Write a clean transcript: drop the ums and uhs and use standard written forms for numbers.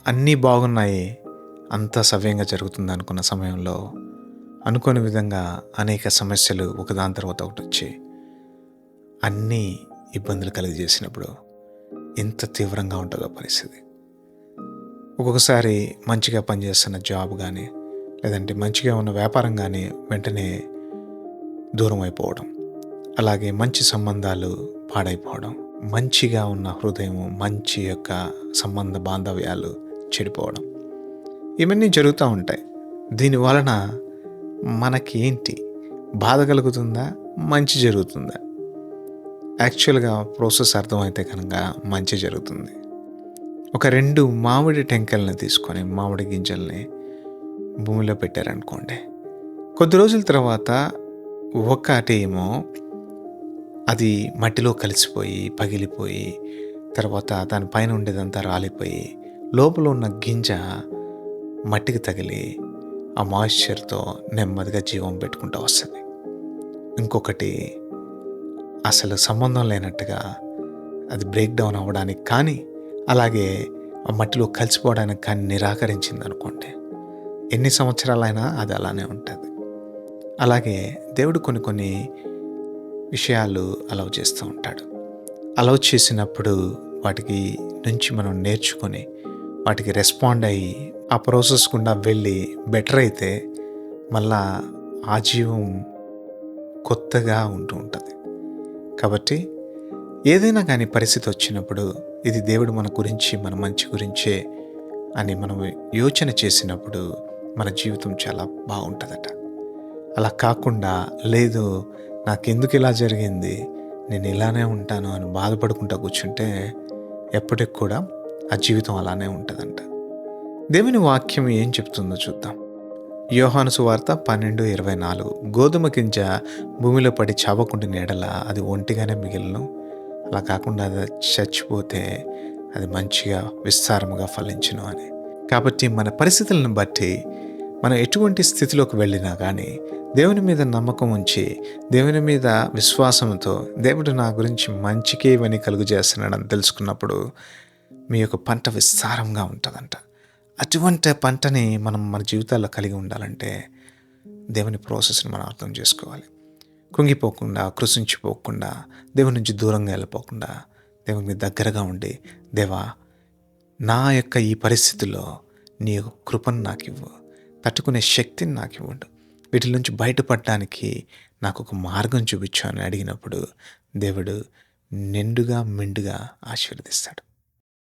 అన్నీ బాగున్నాయి, అంతా సవ్యంగా జరుగుతుంది అనుకున్న సమయంలో అనుకోని విధంగా అనేక సమస్యలు ఒకదాని తర్వాత ఒకటి వచ్చి అన్నీ ఇబ్బందులు కలిగజేసినప్పుడు ఎంత తీవ్రంగా ఉంటుందో పరిస్థితి. ఒక్కొక్కసారి మంచిగా పనిచేస్తున్న జాబ్ కానీ, లేదంటే మంచిగా ఉన్న వ్యాపారం కానీ వెంటనే దూరం అయిపోవడం, అలాగే మంచి సంబంధాలు పాడైపోవడం, మంచిగా ఉన్న హృదయం, మంచి యొక్క సంబంధ బాంధవ్యాలు చెడిపోవడం, ఇవన్నీ జరుగుతూ ఉంటాయి. దీని వలన మనకి ఏంటి బాధ కలుగుతుందా, మంచి జరుగుతుందా? యాక్చువల్గా ప్రాసెస్ అర్థమైతే కనుక మంచి జరుగుతుంది. ఒక 2 మామిడి టెంకల్ని తీసుకొని, మామిడి గింజల్ని భూమిలో పెట్టారనుకోండి, కొద్ది రోజుల తర్వాత ఒకటేమో అది మట్టిలో కలిసిపోయి పగిలిపోయి, తర్వాత దానిపైన ఉండేదంతా రాలిపోయి, లోపల ఉన్న గింజ మట్టికి తగిలి ఆ మాయిశ్చర్తో నెమ్మదిగా జీవం పెట్టుకుంటూ వస్తుంది. ఇంకొకటి అసలు సంబంధం లేనట్టుగా అది బ్రేక్ డౌన్ అవ్వడానికి కానీ, అలాగే ఆ మట్టిలో కలిసిపోవడానికి కానీ నిరాకరించింది అనుకోండి, ఎన్ని సంవత్సరాలైనా అది అలానే ఉంటుంది. అలాగే దేవుడు కొన్ని విషయాలు అలౌ చేస్తూ ఉంటాడు. అలౌ చేసినప్పుడు వాటికి నుంచి మనం నేర్చుకొని వాటికి రెస్పాండ్ అయ్యి ఆ ప్రాసెస్ గుండా వెళ్ళి బెటర్ అయితే మళ్ళా ఆ జీవం కొత్తగా ఉంటూ ఉంటుంది. కాబట్టి ఏదైనా కానీ పరిస్థితి వచ్చినప్పుడు ఇది దేవుడు మన గురించి, మన మంచి గురించే అని మనం యోచన చేసినప్పుడు మన జీవితం చాలా బాగుంటుందట. అలా కాకుండా లేదు నాకెందుకు ఇలా జరిగింది, నేను ఇలానే ఉంటాను అని బాధపడుకుంటూ కూర్చుంటే ఎప్పటికి కూడా ఆ జీవితం అలానే ఉంటుందంట. దేవుని వాక్యం ఏం చెప్తుందో చూద్దాం. యోహాను సువార్త 12:24, గోధుమ గింజ భూమిలో పడి చావకుండిన ఎడల అది ఒంటిగానే మిగిలిను, అలా కాకుండా అది చచ్చిపోతే అది మంచిగా విస్తారముగా ఫలించును అని. కాబట్టి మన పరిస్థితులను బట్టి మనం ఎటువంటి స్థితిలోకి వెళ్ళినా కానీ దేవుని మీద నమ్మకం ఉంచి, దేవుని మీద విశ్వాసంతో దేవుడు నా గురించి మంచికే ఇవన్నీ కలుగు చేస్తున్నాడని తెలుసుకున్నప్పుడు మీ యొక్క పంట విస్తారంగా ఉంటుందంట. అటువంటి పంటని మనం మన జీవితాల్లో కలిగి ఉండాలంటే దేవుని ప్రాసెస్ని మనం అర్థం చేసుకోవాలి. కృంగిపోకుండా, కృషించిపోకుండా, దేవుని నుంచి దూరంగా వెళ్ళిపోకుండా దేవునికి దగ్గరగా ఉండి, దేవా నా యొక్క ఈ పరిస్థితుల్లో నీ కృపను నాకు ఇవ్వు, తట్టుకునే శక్తిని నాకు ఇవ్వండు, వీటి నుంచి బయటపడడానికి నాకు ఒక మార్గం చూపించు అని అడిగినప్పుడు దేవుడు నిండుగా మెండుగా ఆశీర్వదిస్తాడు.